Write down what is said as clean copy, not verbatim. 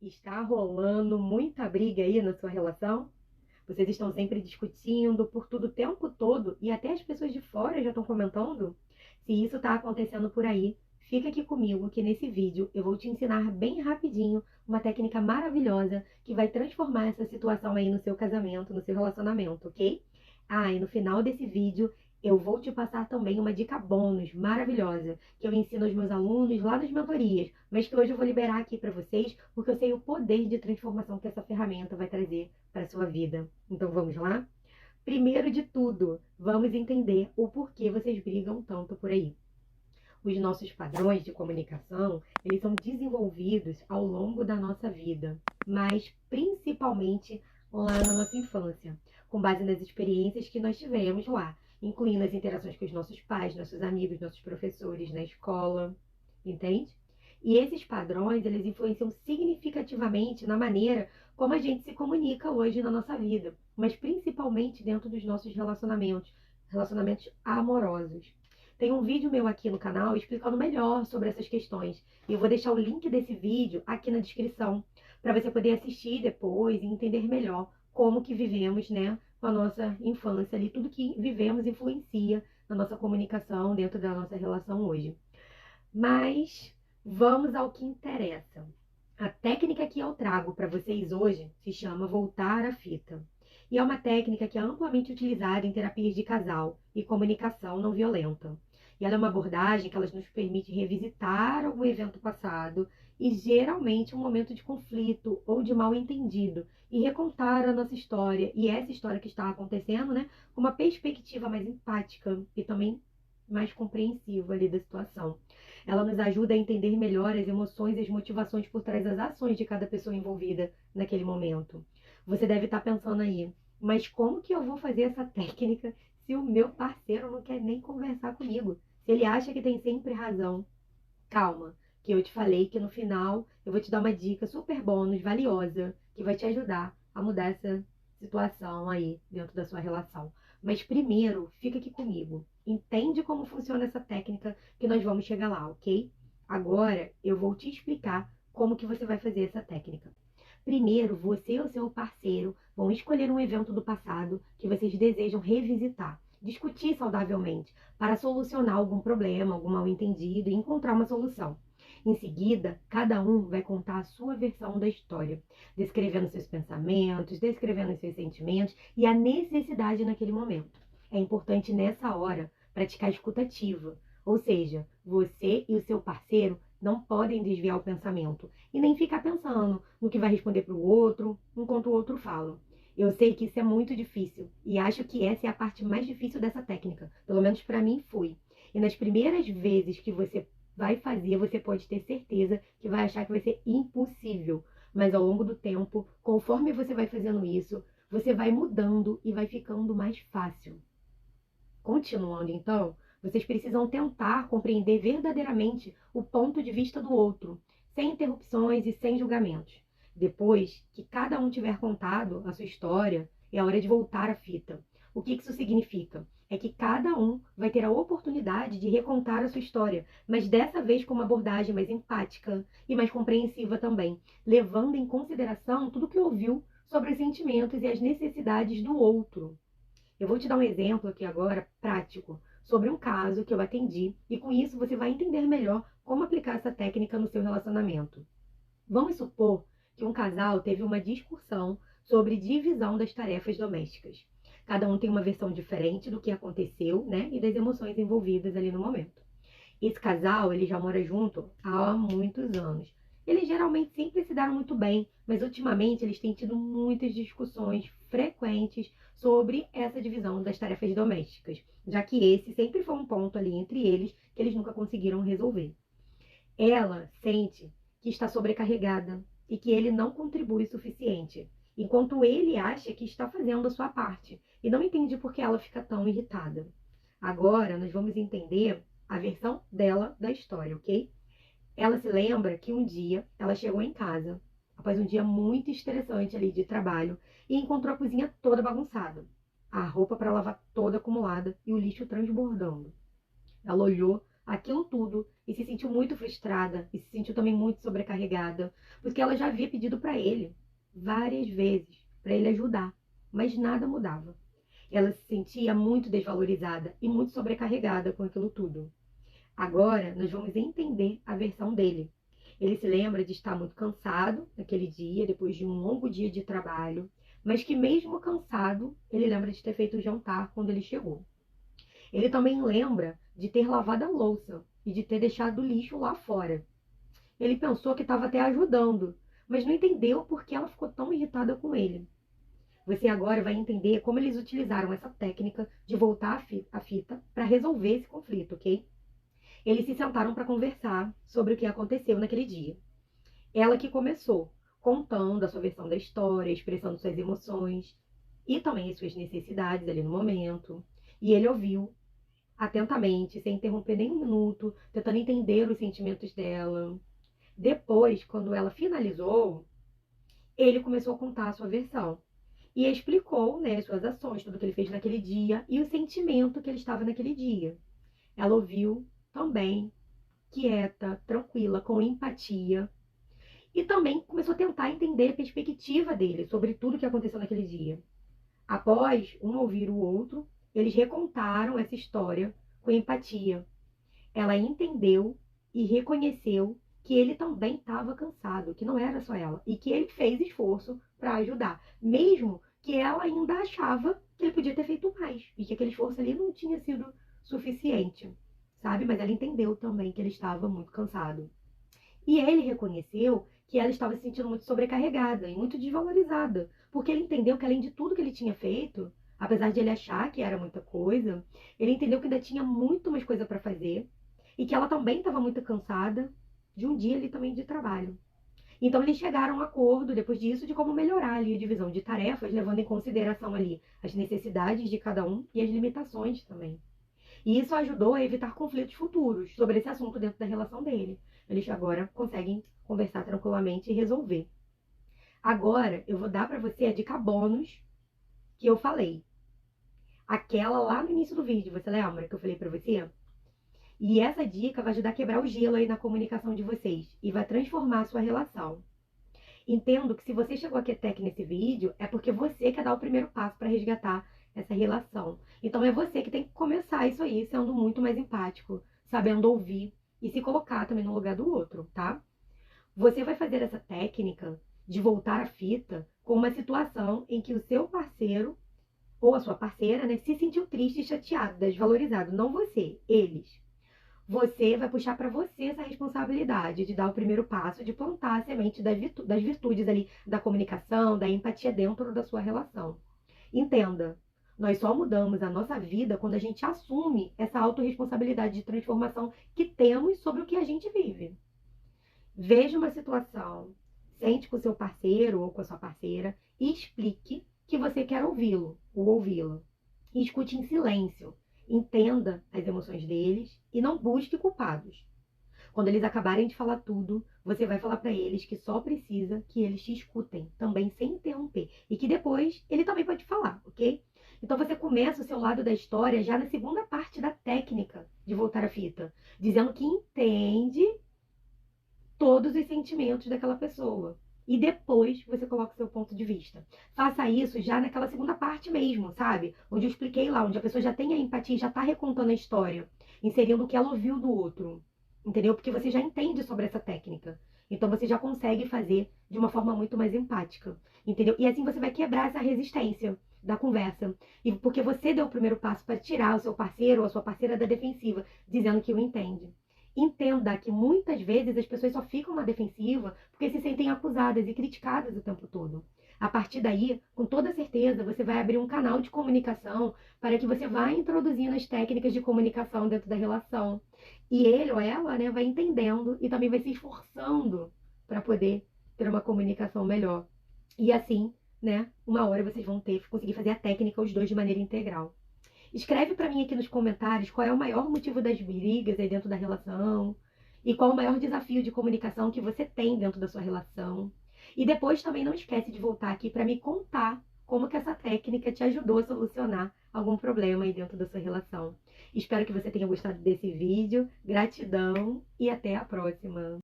Está rolando muita briga aí na sua relação? Vocês estão sempre discutindo por tudo o tempo todo e até as pessoas de fora já estão comentando? Se isso está acontecendo por aí, fica aqui comigo que nesse vídeo eu vou te ensinar bem rapidinho uma técnica maravilhosa que vai transformar essa situação aí no seu casamento, no seu relacionamento, ok? Ah, e no final desse vídeo eu vou te passar também uma dica bônus maravilhosa que eu ensino aos meus alunos lá nas mentorias, mas que hoje eu vou liberar aqui para vocês porque eu sei o poder de transformação que essa ferramenta vai trazer para a sua vida. Então vamos lá? Primeiro de tudo, vamos entender o porquê vocês brigam tanto por aí. Os nossos padrões de comunicação, eles são desenvolvidos ao longo da nossa vida, mas principalmente lá na nossa infância, com base nas experiências que nós tivemos lá, incluindo as interações com os nossos pais, nossos amigos, nossos professores na escola, entende? E esses padrões, eles influenciam significativamente na maneira como a gente se comunica hoje na nossa vida, mas principalmente dentro dos nossos relacionamentos amorosos. Tem um vídeo meu aqui no canal explicando melhor sobre essas questões. E eu vou deixar o link desse vídeo aqui na descrição, para você poder assistir depois e entender melhor como que vivemos, né, com a nossa infância ali. Tudo que vivemos influencia na nossa comunicação dentro da nossa relação hoje. Mas vamos ao que interessa. A técnica que eu trago para vocês hoje se chama voltar à fita. E é uma técnica que é amplamente utilizada em terapias de casal e comunicação não violenta. E ela é uma abordagem que ela nos permite revisitar algum evento passado e geralmente um momento de conflito ou de mal entendido e recontar a nossa história e essa história que está acontecendo, né, com uma perspectiva mais empática e também mais compreensiva ali da situação. Ela nos ajuda a entender melhor as emoções e as motivações por trás das ações de cada pessoa envolvida naquele momento. Você deve estar pensando aí, mas como que eu vou fazer essa técnica se o meu parceiro não quer nem conversar comigo? Se ele acha que tem sempre razão? Calma, que eu te falei que no final eu vou te dar uma dica super bônus, valiosa, que vai te ajudar a mudar essa situação aí dentro da sua relação. Mas primeiro, fica aqui comigo. Entende como funciona essa técnica que nós vamos chegar lá, ok? Agora eu vou te explicar como que você vai fazer essa técnica. Primeiro, você ou seu parceiro vão escolher um evento do passado que vocês desejam revisitar, discutir saudavelmente para solucionar algum problema, algum mal-entendido e encontrar uma solução. Em seguida, cada um vai contar a sua versão da história, descrevendo seus pensamentos, descrevendo seus sentimentos e a necessidade naquele momento. É importante nessa hora praticar a escuta ativa, ou seja, você e o seu parceiro não podem desviar o pensamento e nem ficar pensando no que vai responder para o outro enquanto o outro fala. Eu sei que isso é muito difícil e acho que essa é a parte mais difícil dessa técnica. Pelo menos para mim foi. E nas primeiras vezes que você vai fazer, você pode ter certeza que vai achar que vai ser impossível. Mas ao longo do tempo, conforme você vai fazendo isso, você vai mudando e vai ficando mais fácil. Continuando então, vocês precisam tentar compreender verdadeiramente o ponto de vista do outro, sem interrupções e sem julgamentos. Depois que cada um tiver contado a sua história, é hora de voltar à fita. O que isso significa? É que cada um vai ter a oportunidade de recontar a sua história, mas dessa vez com uma abordagem mais empática e mais compreensiva também, levando em consideração tudo que ouviu sobre os sentimentos e as necessidades do outro. Eu vou te dar um exemplo aqui agora, prático, sobre um caso que eu atendi, e com isso você vai entender melhor como aplicar essa técnica no seu relacionamento. Vamos supor que um casal teve uma discussão sobre divisão das tarefas domésticas. Cada um tem uma versão diferente do que aconteceu, né, e das emoções envolvidas ali no momento. Esse casal, ele já mora junto há muitos anos. Eles geralmente sempre se deram muito bem, mas ultimamente eles têm tido muitas discussões frequentes sobre essa divisão das tarefas domésticas, já que esse sempre foi um ponto ali entre eles que eles nunca conseguiram resolver. Ela sente que está sobrecarregada e que ele não contribui o suficiente, enquanto ele acha que está fazendo a sua parte e não entende por que ela fica tão irritada. Agora nós vamos entender a versão dela da história, ok? Ela se lembra que um dia ela chegou em casa, após um dia muito estressante ali de trabalho, e encontrou a cozinha toda bagunçada, a roupa para lavar toda acumulada e o lixo transbordando. Ela olhou aquilo tudo e se sentiu muito frustrada e se sentiu também muito sobrecarregada, porque ela já havia pedido para ele várias vezes para ele ajudar, mas nada mudava. Ela se sentia muito desvalorizada e muito sobrecarregada com aquilo tudo. Agora nós vamos entender a versão dele. Ele se lembra de estar muito cansado naquele dia, depois de um longo dia de trabalho, mas que mesmo cansado, ele lembra de ter feito o jantar quando ele chegou. Ele também lembra de ter lavado a louça e de ter deixado o lixo lá fora. Ele pensou que estava até ajudando, mas não entendeu por que ela ficou tão irritada com ele. Você agora vai entender como eles utilizaram essa técnica de voltar a fita para resolver esse conflito, ok? Eles se sentaram para conversar sobre o que aconteceu naquele dia. Ela que começou, contando a sua versão da história, expressando suas emoções e também as suas necessidades ali no momento. E ele ouviu atentamente, sem interromper nem um minuto, tentando entender os sentimentos dela. Depois, quando ela finalizou, ele começou a contar a sua versão e explicou, né, as suas ações, tudo que ele fez naquele dia e o sentimento que ele estava naquele dia. Ela ouviu também, quieta, tranquila, com empatia, e também começou a tentar entender a perspectiva dele sobre tudo que aconteceu naquele dia. Após um ouvir o outro, eles recontaram essa história com empatia. Ela entendeu e reconheceu que ele também estava cansado, que não era só ela, e que ele fez esforço para ajudar, mesmo que ela ainda achava que ele podia ter feito mais, e que aquele esforço ali não tinha sido suficiente, sabe? Mas ela entendeu também que ele estava muito cansado. E ele reconheceu que ela estava se sentindo muito sobrecarregada e muito desvalorizada, porque ele entendeu que além de tudo que ele tinha feito, apesar de ele achar que era muita coisa, ele entendeu que ainda tinha muito mais coisa para fazer e que ela também estava muito cansada de um dia ali também de trabalho. Então eles chegaram a um acordo depois disso de como melhorar ali a divisão de tarefas, levando em consideração ali as necessidades de cada um e as limitações também. E isso ajudou a evitar conflitos futuros sobre esse assunto dentro da relação dele. Eles agora conseguem conversar tranquilamente e resolver. Agora eu vou dar para você a dica bônus que eu falei. Aquela lá no início do vídeo, você lembra que eu falei para você? E essa dica vai ajudar a quebrar o gelo aí na comunicação de vocês e vai transformar a sua relação. Entendo que se você chegou aqui até aqui nesse vídeo, é porque você quer dar o primeiro passo para resgatar essa relação. Então é você que tem que começar isso aí, sendo muito mais empático, sabendo ouvir e se colocar também no lugar do outro, tá? Você vai fazer essa técnica de voltar a fita com uma situação em que o seu parceiro ou a sua parceira, né, se sentiu triste e chateado, desvalorizado, não você, eles. Você vai puxar para você essa responsabilidade de dar o primeiro passo, de plantar a semente das virtudes ali, da comunicação, da empatia dentro da sua relação. Entenda, nós só mudamos a nossa vida quando a gente assume essa autorresponsabilidade de transformação que temos sobre o que a gente vive. Veja uma situação, sente com o seu parceiro ou com a sua parceira e explique que você quer ouvi-lo ou ouvi-la. E escute em silêncio. Entenda as emoções deles e não busque culpados. Quando eles acabarem de falar tudo, você vai falar para eles que só precisa que eles te escutem, também sem interromper. E que depois ele também pode falar, ok? Então você começa o seu lado da história já na segunda parte da técnica de voltar a fita, dizendo que entende todos os sentimentos daquela pessoa. E depois você coloca o seu ponto de vista. Faça isso já naquela segunda parte mesmo, sabe? Onde eu expliquei lá, onde a pessoa já tem a empatia, já está recontando a história, inserindo o que ela ouviu do outro. Entendeu? Porque você já entende sobre essa técnica. Então você já consegue fazer de uma forma muito mais empática. Entendeu? E assim você vai quebrar essa resistência da conversa. E porque você deu o primeiro passo para tirar o seu parceiro ou a sua parceira da defensiva, dizendo que o entende. Entenda que muitas vezes as pessoas só ficam na defensiva porque se sentem acusadas e criticadas o tempo todo. A partir daí, com toda certeza, você vai abrir um canal de comunicação para que você vá introduzindo as técnicas de comunicação dentro da relação. E ele ou ela, né, vai entendendo e também vai se esforçando para poder ter uma comunicação melhor. E assim, né, uma hora vocês vão conseguir fazer a técnica os dois de maneira integral. Escreve para mim aqui nos comentários qual é o maior motivo das brigas aí dentro da relação e qual o maior desafio de comunicação que você tem dentro da sua relação. E depois também não esquece de voltar aqui para me contar como que essa técnica te ajudou a solucionar algum problema aí dentro da sua relação. Espero que você tenha gostado desse vídeo. Gratidão e até a próxima!